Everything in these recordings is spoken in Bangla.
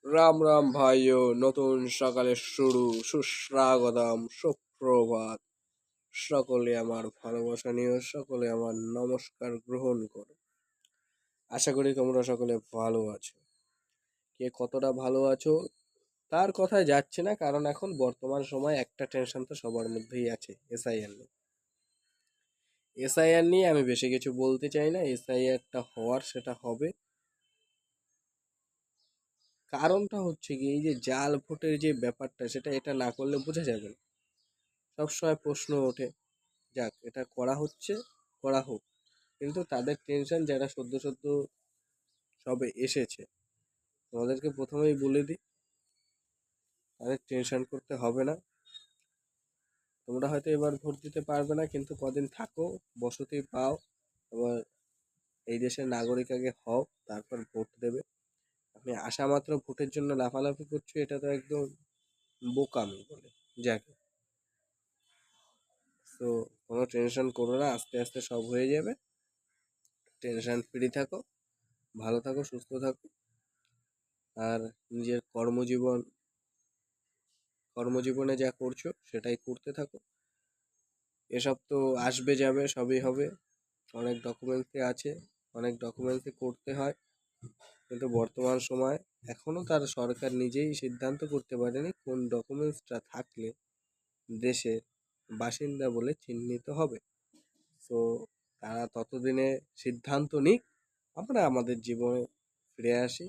রাম রাম ভাইও, নতুন সকালের শুরু, সুস্বাগতম, সুপ্রভাত। সকলে আমার ভালোবাসা নিয়ে সকলে আমার নমস্কার গ্রহণ করো। আশা করি তোমরা সকলে ভালো আছো। কে কতটা ভালো আছো তার কথায় যাচ্ছে না, কারণ এখন বর্তমান সময় একটা টেনশন তো সবার মধ্যেই আছে, এসআইআর নিয়ে। এসআইআর নিয়ে আমি বেশি কিছু বলতে চাই না। এসআইআরটা হওয়ার সেটা হবে। কারণটা হচ্ছে কি, এই যে জাল ভোটের যে ব্যাপারটা, সেটা এটা না করলে বোঝা যাবে না। সবসময় প্রশ্ন ওঠে, যাক এটা করা হচ্ছে, করা হোক। কিন্তু তাদের টেনশন, যারা সদ্য সদ্য সবে এসেছে, তোমাদেরকে প্রথমেই বলে দিই, তাদের টেনশন করতে হবে না। তোমরা হয়তো এবার ভোট দিতে পারবে না, কিন্তু কদিন থাকো, বসতি পাও, আবার এই দেশের নাগরিক আগে হও, তারপর ভোট দেবে। আমি আশা মাত্র ভোটের জন্য লাফালাফি করছো, এটা তো একদম বোকামি বলে যাকে। তো কোনো টেনশন করো না, আস্তে আস্তে সব হয়ে যাবে। টেনশন ফ্রি থাকো, ভালো থাকো, সুস্থ থাকো। আর নিজের কর্মজীবনে যা করছো সেটাই করতে থাকো। এসব তো আসবে যাবে, সবই হবে। অনেক ডকুমেন্টসই আছে, অনেক ডকুমেন্টসই করতে হয়, কিন্তু বর্তমান সময় এখনো তার সরকার নিজেই সিদ্ধান্ত করতে পারেনি কোন ডকুমেন্টসটা থাকলে দেশের বাসিন্দা বলে চিহ্নিত হবে। তো তারা ততদিনে সিদ্ধান্ত নিক, আমরা আমাদের জীবনে ফিরে আসি।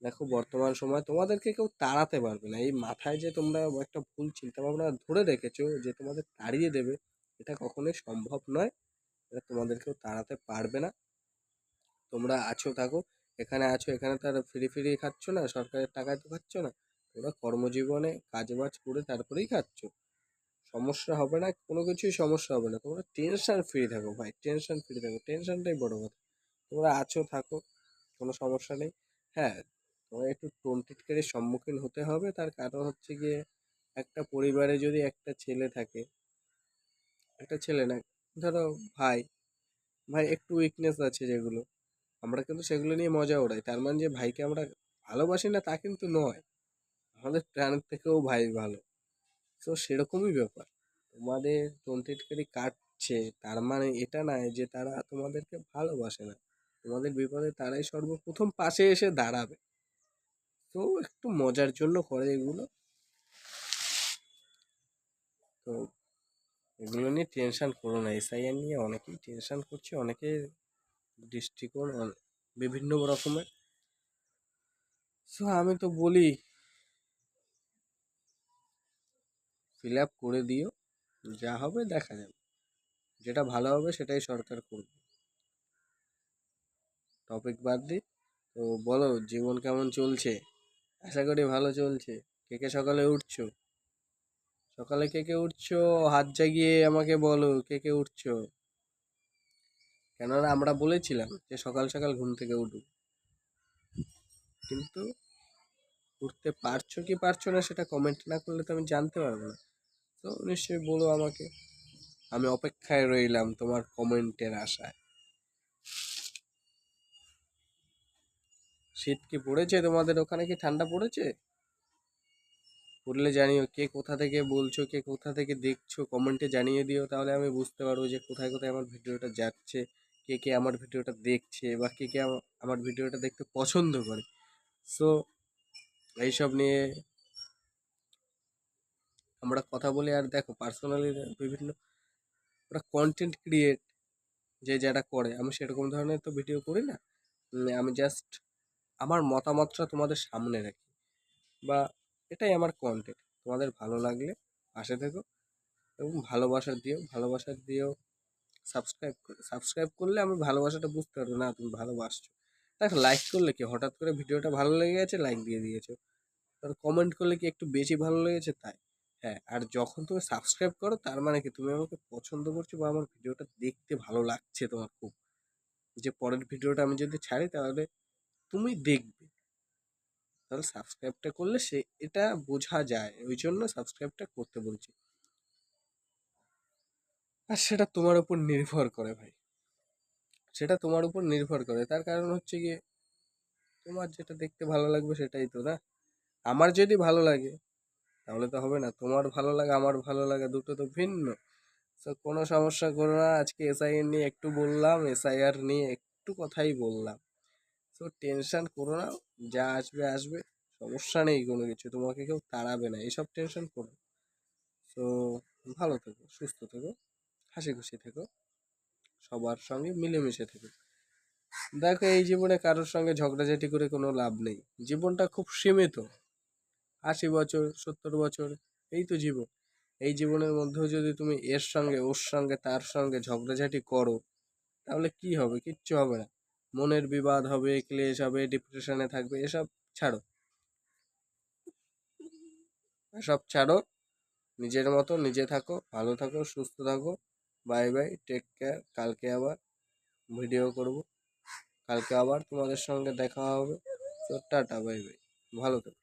দেখো, বর্তমান সময় তোমাদেরকে কেউ তাড়াতে পারবে না। এই মাথায় যে তোমরা একটা ভুল চিন্তা ভাবনা ধরে রেখেছো যে তোমাদের তাড়িয়ে দেবে, এটা কখনোই সম্ভব নয়। এটা তোমাদের কেউ তাড়াতে পারবে না। তোমরা আছো থাকো, এখানে আছো, এখানে তো আর ফ্রি ফ্রি খাচ্ছ না, সরকারের টাকায় তো খাচ্ছ না। তোমরা কর্মজীবনে কাজবাজ করে তারপরেই খাচ্ছ। সমস্যা হবে না, কোনো কিছুই সমস্যা হবে না। তোমরা টেনশন ফ্রি থাকো ভাই, টেনশন ফ্রি থাকো, টেনশনটাই বড় কথা। তোমরা আছো থাকো, কোনো সমস্যা নেই। হ্যাঁ, তোমার একটু টোনটিটকারির সম্মুখীন হতে হবে। তার কারণ হচ্ছে গিয়ে, একটা পরিবারে যদি একটা ছেলে থাকে, একটা ছেলে না, ধরো ভাই, ভাই একটু উইকনেস আছে যেগুলো, আমরা কিন্তু সেগুলো নিয়ে মজা ওড়াই। তার মানে যে ভাইকে আমরা ভালোবাসি না তা কিন্তু নয়, আমাদের প্রাণের থেকেও ভাই ভালো। তো সেরকমই ব্যাপার। তোমাদের টোনটিটকারি কাটছে, তার মানে এটা নয় যে তারা তোমাদেরকে ভালোবাসে না। তোমাদের বিপদে তারাই সর্বপ্রথম পাশে এসে দাঁড়াবে। তো একটু মজার জন্য করে এগুলো। তো এগুলো নিয়ে টেনশন করো না। এসআইআর নিয়ে অনেকেই টেনশন করছে, অনেকের দৃষ্টিকোণ বিভিন্ন রকমের। সো আমি তো বলি, ফিল আপ করে দিও, যা হবে দেখা যাবে। যেটা ভালো হবে সেটাই সরকার করবে। টপিক বাদ দিই। তো বলো, জীবন কেমন চলছে? আশা করি ভালো চলছে। কে কে সকালে উঠছো? সকালে কে কে উঠছো হাত জাগিয়ে আমাকে বলো, কে কে উঠছো। কেননা আমরা বলেছিলাম যে সকাল সকাল ঘুম থেকে উঠো, কিন্তু উঠতে পারছো কি পারছো না সেটা কমেন্ট না করলে তো আমি জানতে পারবো না। তো নিশ্চয়ই বলো আমাকে, আমি অপেক্ষায় রইলাম তোমার কমেন্টের আশায়। শীত কি পড়েছে তোমাদের ওখানে? কি ঠান্ডা পড়েছে? পড়লে জানিও। কে কোথা থেকে বলছো, কে কোথা থেকে দেখছো, কমেন্টে জানিয়ে দিও, তাহলে আমি বুঝতে পারবো যে কোথায় কোথায় আমার ভিডিওটা যাচ্ছে, কে কে আমার ভিডিওটা দেখছে, বা কে কে আমার ভিডিওটা দেখতে পছন্দ করে। সো এইসব নিয়ে আমরা কথা বলি। আর দেখো, পার্সোনালি বিভিন্ন ওরা কন্টেন্ট ক্রিয়েট যে যারা করে, আমি সেরকম ধরনের তো ভিডিও করি না। আমি জাস্ট আমার মতামতটা তোমাদের সামনে রাখি, বা এটাই আমার কন্টেন্ট। তোমাদের ভালো লাগলে পাশে থেকো, এবং ভালোবাসা দিও। সাবস্ক্রাইব করলে আমি ভালোবাসাটা বুঝতে পারবো, না তুমি ভালোবাসছো। দেখো, লাইক করলে কি, হঠাৎ করে ভিডিওটা ভালো লেগে গেছে লাইক দিয়ে দিয়েছো। আর কমেন্ট করলে কি একটু বেশি ভালো লেগেছে তাই। হ্যাঁ, আর যখন তুমি সাবস্ক্রাইব করো, তার মানে কি তুমি আমাকে পছন্দ করছো, বা আমার ভিডিওটা দেখতে ভালো লাগছে তোমার খুব, যে পরের ভিডিওটা আমি যদি ছাড়ি তাহলে তুমি দেখবে। তাহলে সাবস্ক্রাইবটা করলে সে এটা বোঝা যায়, ওই জন্য সাবস্ক্রাইবটা করতে বলছি। আর সেটা তোমার উপর নির্ভর করে ভাই, সেটা তোমার উপর নির্ভর করে। তার কারণ হচ্ছে গিয়ে, তোমার যেটা দেখতে ভালো লাগবে সেটাই তো, না? আমার যদি ভালো লাগে তাহলে তো হবে না, তোমার ভালো লাগা আমার ভালো লাগা দুটো তো ভিন্ন। তো কোনো সমস্যা করো না, আজকে এসআইআর নিয়ে একটু বললাম, এসআইআর নিয়ে একটু কথাই বললাম। তো টেনশন করো না, যা আসবে আসবে, সমস্যা নেই কোনো কিছু, তোমাকে কেউ তাড়াবে না, এসব টেনশন করো না। তো ভালো থেকো, সুস্থ থেকো, হাসি খুশি থেকো, সবার সঙ্গে মিলেমিশে থেকো। দেখো, এই জীবনে কারোর সঙ্গে ঝগড়াঝাটি করে কোনো লাভ নেই, জীবনটা খুব সীমিত। 80 বছর, 70 বছর, এই তো জীবন। এই জীবনের মধ্যেও যদি তুমি এর সঙ্গে ওর সঙ্গে তার সঙ্গে ঝগড়াঝাটি করো, তাহলে কি হবে? কিচ্ছু হবে না। মনের বিবাদ হবে, ক্লেশ হবে, ডিপ্রেশনে থাকবে, এসব ছাড়ো, এসব ছাড়ো। নিজের মতো নিজে থাকো, ভালো থাকো, সুস্থ থাকো। Bye bye, take care. কালকে আবার ভিডিও করব, কালকে আবার তোমাদের সঙ্গে দেখা হবে। তো টাটা, বাই বাই, ভালো থেকো।